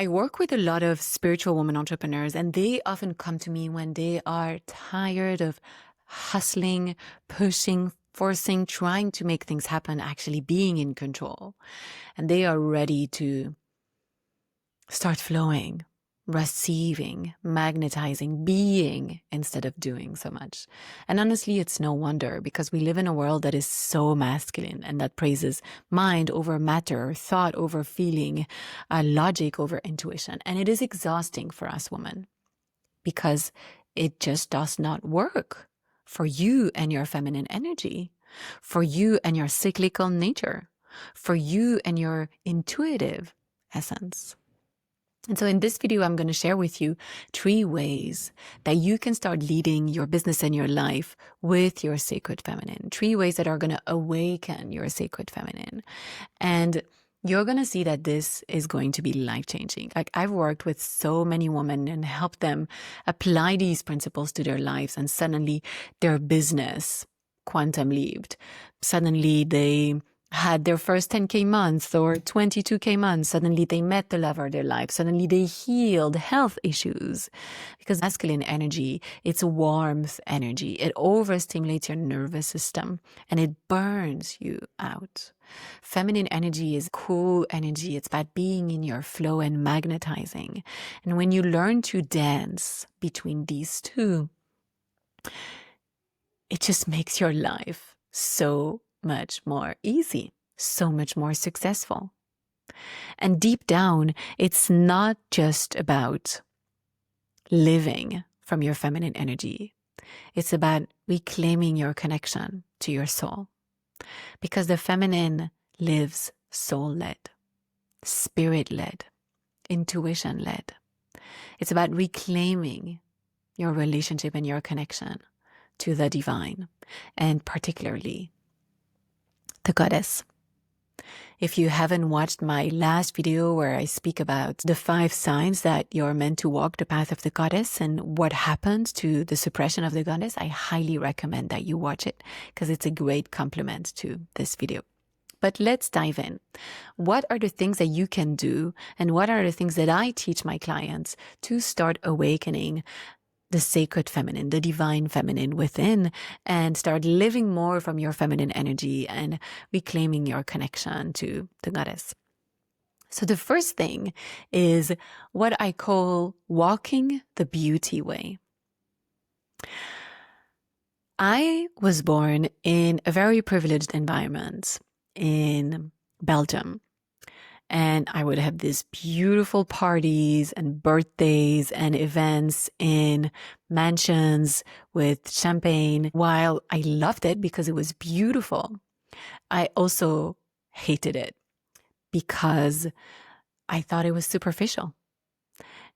I work with a lot of spiritual women entrepreneurs, and they often come to me when they are tired of hustling, pushing, forcing, trying to make things happen, actually being in control. And they are ready to start flowing, receiving, magnetizing, being instead of doing so much. And honestly, it's no wonder, because we live in a world that is so masculine and that praises mind over matter, thought over feeling, logic over intuition. And it is exhausting for us women because it just does not work for you and your feminine energy, for you and your cyclical nature, for you and your intuitive essence. And so in this video, I'm going to share with you 3 ways that you can start leading your business and your life with your sacred feminine. 3 ways that are going to awaken your sacred feminine. And you're going to see that this is going to be life-changing. Like, I've worked with so many women and helped them apply these principles to their lives, and suddenly their business quantum leaped. Suddenly they had their first 10K months or 22K months. Suddenly they met the love of their life. Suddenly they healed health issues. Because masculine energy, it's warmth energy. It overstimulates your nervous system and it burns you out. Feminine energy is cool energy. It's about being in your flow and magnetizing. And when you learn to dance between these two, it just makes your life so much more easy, so much more successful. And deep down, it's not just about living from your feminine energy. It's about reclaiming your connection to your soul. Because the feminine lives soul-led, spirit-led, intuition-led. It's about reclaiming your relationship and your connection to the divine, and particularly the goddess. If you haven't watched my last video where I speak about the 5 signs that you're meant to walk the path of the goddess and what happens to the suppression of the goddess, I highly recommend that you watch it, because it's a great complement to this video. But let's dive in. What are the things that you can do, and what are the things that I teach my clients to start awakening the sacred feminine, the divine feminine within, and start living more from your feminine energy and reclaiming your connection to the goddess? So the first thing is what I call walking the beauty way. I was born in a very privileged environment in Belgium. And I would have these beautiful parties and birthdays and events in mansions with champagne. While I loved it because it was beautiful, I also hated it because I thought it was superficial.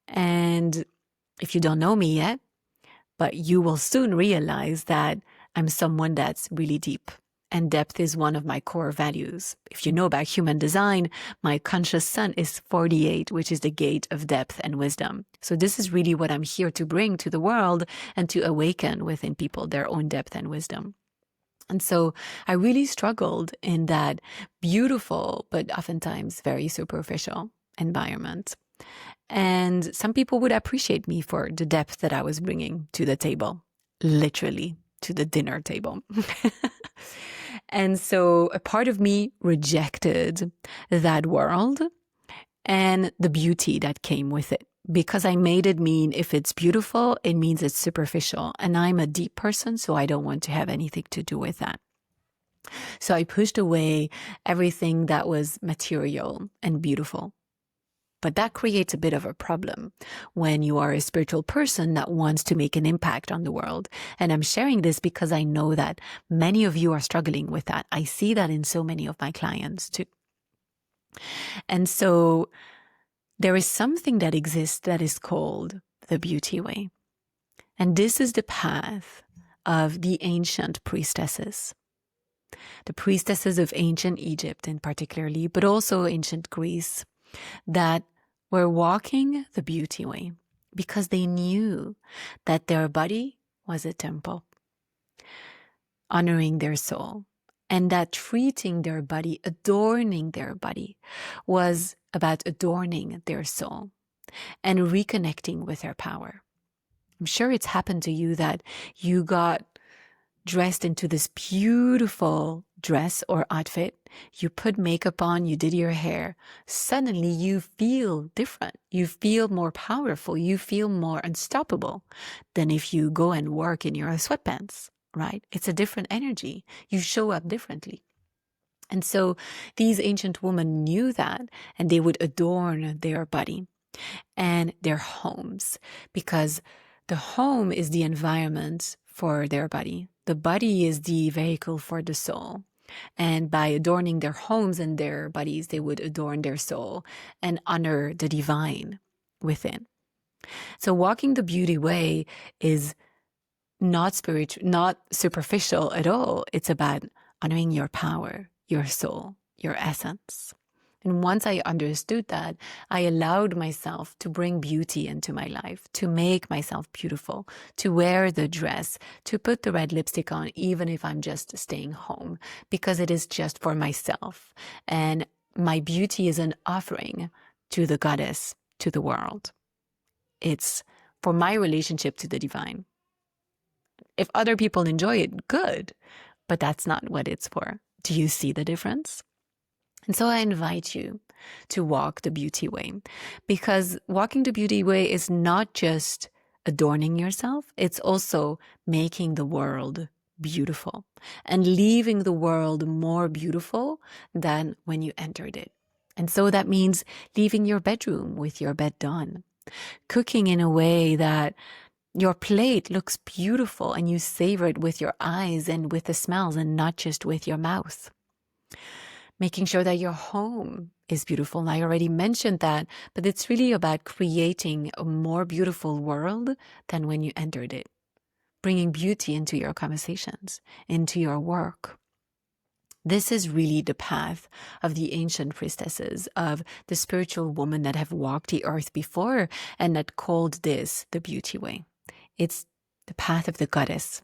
And if you don't know me yet, but you will soon realize that I'm someone that's really deep. And depth is one of my core values. If you know about human design, my conscious sun is 48, which is the gate of depth and wisdom. So this is really what I'm here to bring to the world and to awaken within people their own depth and wisdom. And so I really struggled in that beautiful, but oftentimes very superficial environment. And some people would appreciate me for the depth that I was bringing to the table, literally to the dinner table. And so a part of me rejected that world and the beauty that came with it, because I made it mean if it's beautiful, it means it's superficial. And I'm a deep person, so I don't want to have anything to do with that. So I pushed away everything that was material and beautiful. But that creates a bit of a problem when you are a spiritual person that wants to make an impact on the world. And I'm sharing this because I know that many of you are struggling with that. I see that in so many of my clients too. And so there is something that exists that is called the beauty way. And this is the path of the ancient priestesses. The priestesses of ancient Egypt in particularly, but also ancient Greece, that were walking the beauty way because they knew that their body was a temple, honoring their soul. And that treating their body, adorning their body, was about adorning their soul and reconnecting with their power. I'm sure it's happened to you that you got dressed into this beautiful dress or outfit, you put makeup on, you did your hair, suddenly you feel different. You feel more powerful. You feel more unstoppable than if you go and work in your sweatpants, right? It's a different energy. You show up differently. And so these ancient women knew that, and they would adorn their body and their homes, because the home is the environment for their body. The body is the vehicle for the soul. And by adorning their homes and their bodies, they would adorn their soul and honor the divine within. So walking the beauty way is not spiritual, not superficial at all. It's about honoring your power, your soul, your essence. And once I understood that, I allowed myself to bring beauty into my life, to make myself beautiful, to wear the dress, to put the red lipstick on, even if I'm just staying home, because it is just for myself. And my beauty is an offering to the goddess, to the world. It's for my relationship to the divine. If other people enjoy it, good, but that's not what it's for. Do you see the difference? And so I invite you to walk the beauty way, because walking the beauty way is not just adorning yourself, it's also making the world beautiful and leaving the world more beautiful than when you entered it. And so that means leaving your bedroom with your bed done, cooking in a way that your plate looks beautiful and you savor it with your eyes and with the smells and not just with your mouth. Making sure that your home is beautiful. And I already mentioned that, but it's really about creating a more beautiful world than when you entered it. Bringing beauty into your conversations, into your work. This is really the path of the ancient priestesses, of the spiritual women that have walked the earth before and that called this the beauty way. It's the path of the goddess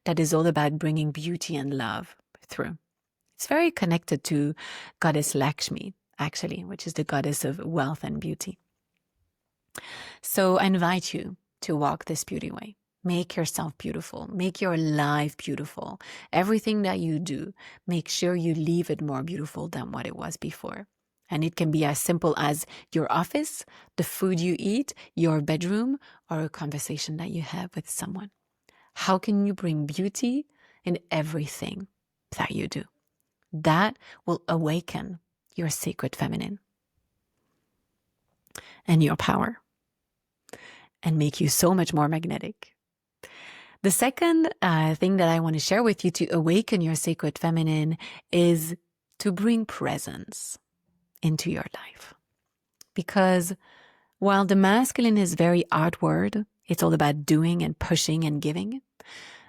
that is all about bringing beauty and love through. It's very connected to goddess Lakshmi, actually, which is the goddess of wealth and beauty. So I invite you to walk this beauty way. Make yourself beautiful. Make your life beautiful. Everything that you do, make sure you leave it more beautiful than what it was before. And it can be as simple as your office, the food you eat, your bedroom, or a conversation that you have with someone. How can you bring beauty in everything that you do? That will awaken your sacred feminine and your power and make you so much more magnetic. The second thing that I want to share with you to awaken your sacred feminine is to bring presence into your life. Because while the masculine is very outward, it's all about doing and pushing and giving,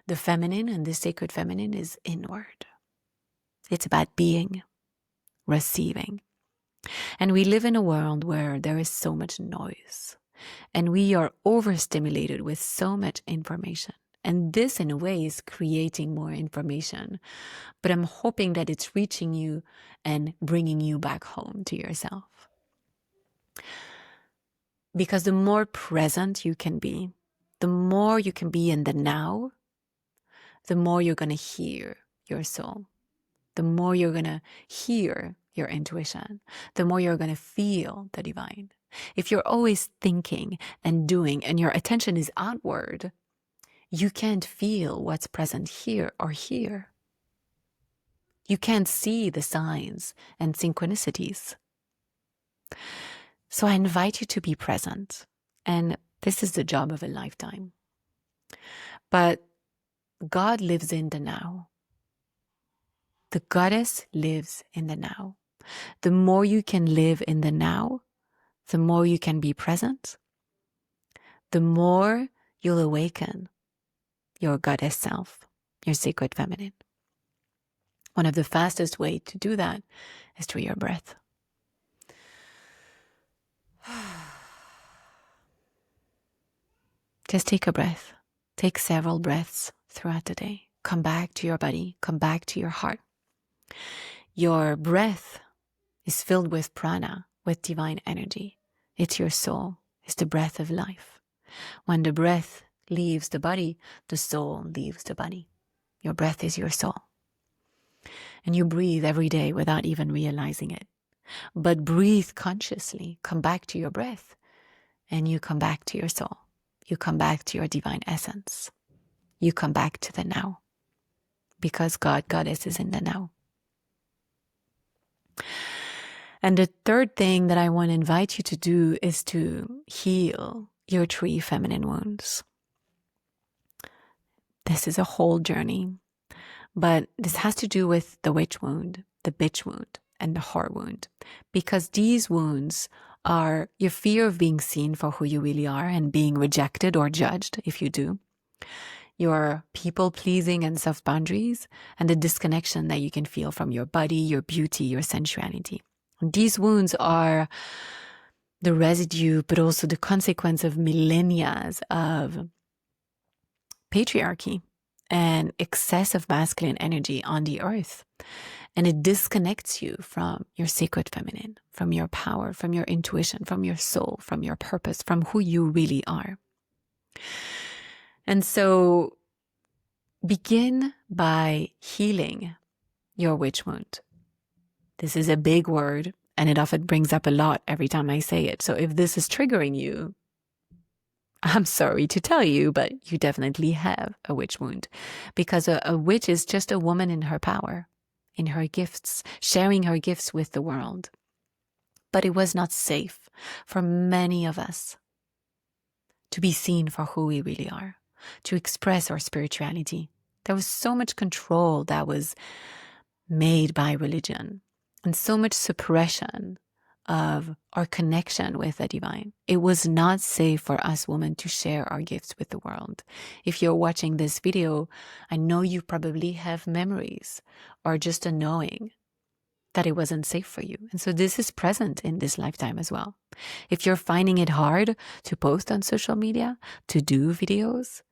the feminine and the sacred feminine is inward. It's about being, receiving. And we live in a world where there is so much noise and we are overstimulated with so much information. And this in a way is creating more information. But I'm hoping that it's reaching you and bringing you back home to yourself. Because the more present you can be, the more you can be in the now, the more you're going to hear your soul. The more you're going to hear your intuition, the more you're going to feel the divine. If you're always thinking and doing and your attention is outward, you can't feel what's present here or here. You can't see the signs and synchronicities. So I invite you to be present. And this is the job of a lifetime. But God lives in the now. The goddess lives in the now. The more you can live in the now, the more you can be present, the more you'll awaken your goddess self, your sacred feminine. One of the fastest ways to do that is through your breath. Just take a breath. Take several breaths throughout the day. Come back to your body. Come back to your heart. Your breath is filled with prana, with divine energy. It's your soul. It's the breath of life. When the breath leaves the body, the soul leaves the body. Your breath is your soul. And you breathe every day without even realizing it. But breathe consciously. Come back to your breath. And you come back to your soul. You come back to your divine essence. You come back to the now. Because God, Goddess is in the now. And the third thing that I want to invite you to do is to heal your 3 feminine wounds. This is a whole journey, but this has to do with the witch wound, the bitch wound, and the whore wound, because these wounds are your fear of being seen for who you really are and being rejected or judged if you do, your people-pleasing and self-boundaries, and the disconnection that you can feel from your body, your beauty, your sensuality. These wounds are the residue, but also the consequence of millennia of patriarchy and excessive masculine energy on the earth. And it disconnects you from your sacred feminine, from your power, from your intuition, from your soul, from your purpose, from who you really are. And so begin by healing your witch wound. This is a big word, and it often brings up a lot every time I say it. So if this is triggering you, I'm sorry to tell you, but you definitely have a witch wound, because a witch is just a woman in her power, in her gifts, sharing her gifts with the world. But it was not safe for many of us to be seen for who we really are, to express our spirituality. There was so much control that was made by religion and so much suppression of our connection with the divine. It was not safe for us women to share our gifts with the world. If you're watching this video, I know you probably have memories or just a knowing that it wasn't safe for you. And so this is present in this lifetime as well. If you're finding it hard to post on social media, to do videos,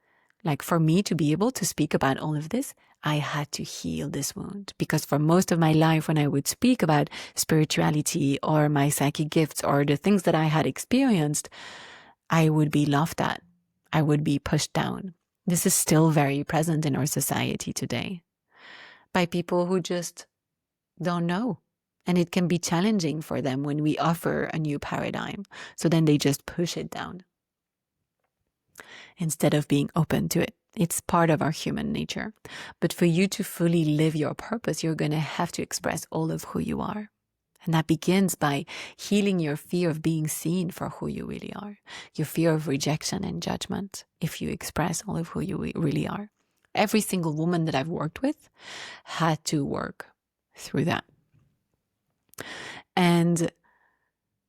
like for me to be able to speak about all of this, I had to heal this wound, because for most of my life, when I would speak about spirituality or my psychic gifts or the things that I had experienced, I would be laughed at. I would be pushed down. This is still very present in our society today by people who just don't know. And it can be challenging for them when we offer a new paradigm. So then they just push it down instead of being open to it. It's part of our human nature. But for you to fully live your purpose, you're going to have to express all of who you are. And that begins by healing your fear of being seen for who you really are, your fear of rejection and judgment if you express all of who you really are. Every single woman that I've worked with had to work through that. And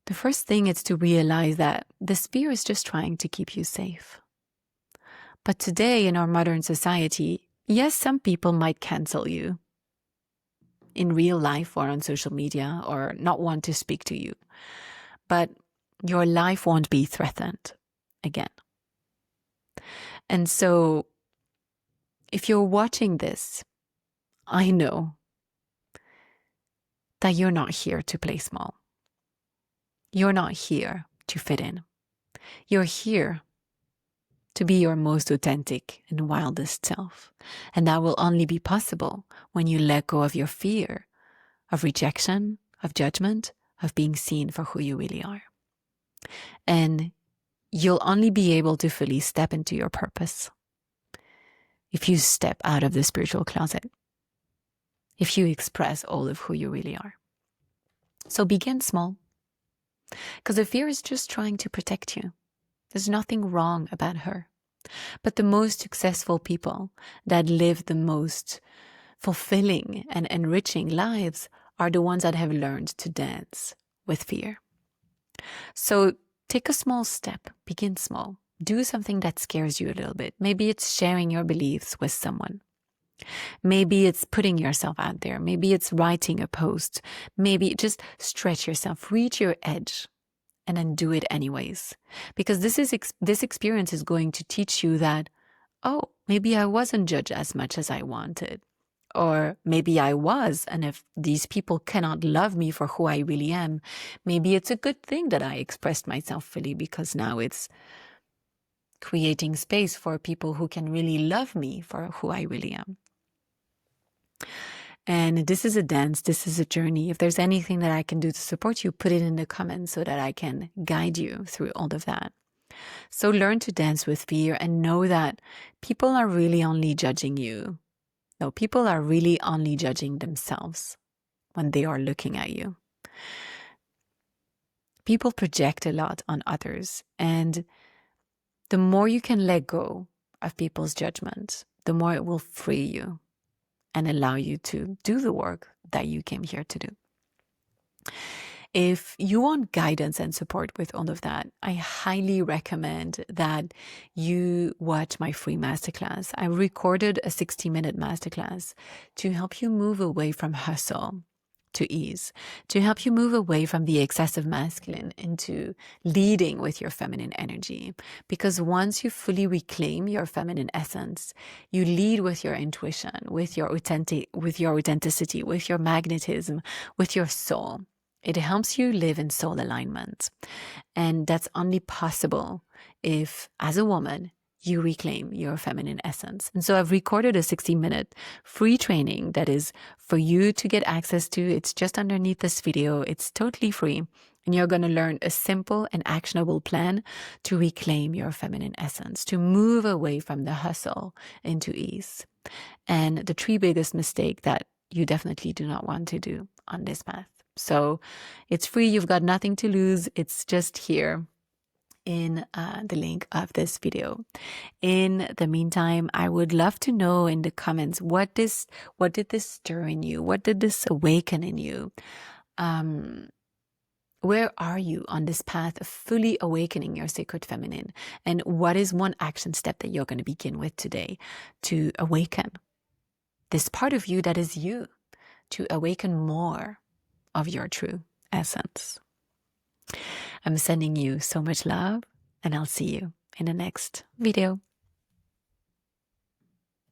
the first thing is to realize that this fear is just trying to keep you safe. But today in our modern society, yes, some people might cancel you in real life or on social media or not want to speak to you, but your life won't be threatened again. And so if you're watching this, I know that you're not here to play small. You're not here to fit in. You're here to be your most authentic and wildest self. And that will only be possible when you let go of your fear of rejection, of judgment, of being seen for who you really are. And you'll only be able to fully step into your purpose if you step out of the spiritual closet, if you express all of who you really are. So begin small, because the fear is just trying to protect you. There's nothing wrong about her. But the most successful people that live the most fulfilling and enriching lives are the ones that have learned to dance with fear. So take a small step, begin small. Do something that scares you a little bit. Maybe it's sharing your beliefs with someone. Maybe it's putting yourself out there. Maybe it's writing a post. Maybe just stretch yourself, reach your edge, and then do it anyways. Because this experience is going to teach you that, oh, maybe I wasn't judged as much as I wanted. Or maybe I was, and if these people cannot love me for who I really am, maybe it's a good thing that I expressed myself fully, because now it's creating space for people who can really love me for who I really am. And this is a dance, this is a journey. If there's anything that I can do to support you, put it in the comments so that I can guide you through all of that. So learn to dance with fear and know that people are really only judging you. No, people are really only judging themselves when they are looking at you. People project a lot on others, and the more you can let go of people's judgment, the more it will free you and allow you to do the work that you came here to do. If you want guidance and support with all of that, I highly recommend that you watch my free masterclass. I recorded a 60-minute masterclass to help you move away from hustle to ease, to help you move away from the excessive masculine into leading with your feminine energy. Because once you fully reclaim your feminine essence, you lead with your intuition, with your authenticity, with your magnetism, with your soul. It helps you live in soul alignment. And that's only possible if, as a woman, you reclaim your feminine essence. And so I've recorded a 60-minute free training that is for you to get access to. It's just underneath this video. It's totally free. And you're going to learn a simple and actionable plan to reclaim your feminine essence, to move away from the hustle into ease. And the 3 biggest mistakes that you definitely do not want to do on this path. So it's free. You've got nothing to lose. It's just here in the link of this video. In the meantime, I would love to know in the comments, what did this stir in you? What did this awaken in you? Where are you on this path of fully awakening your sacred feminine? And what is one action step that you're going to begin with today to awaken this part of you that is you, to awaken more of your true essence? I'm sending you so much love, and I'll see you in the next video.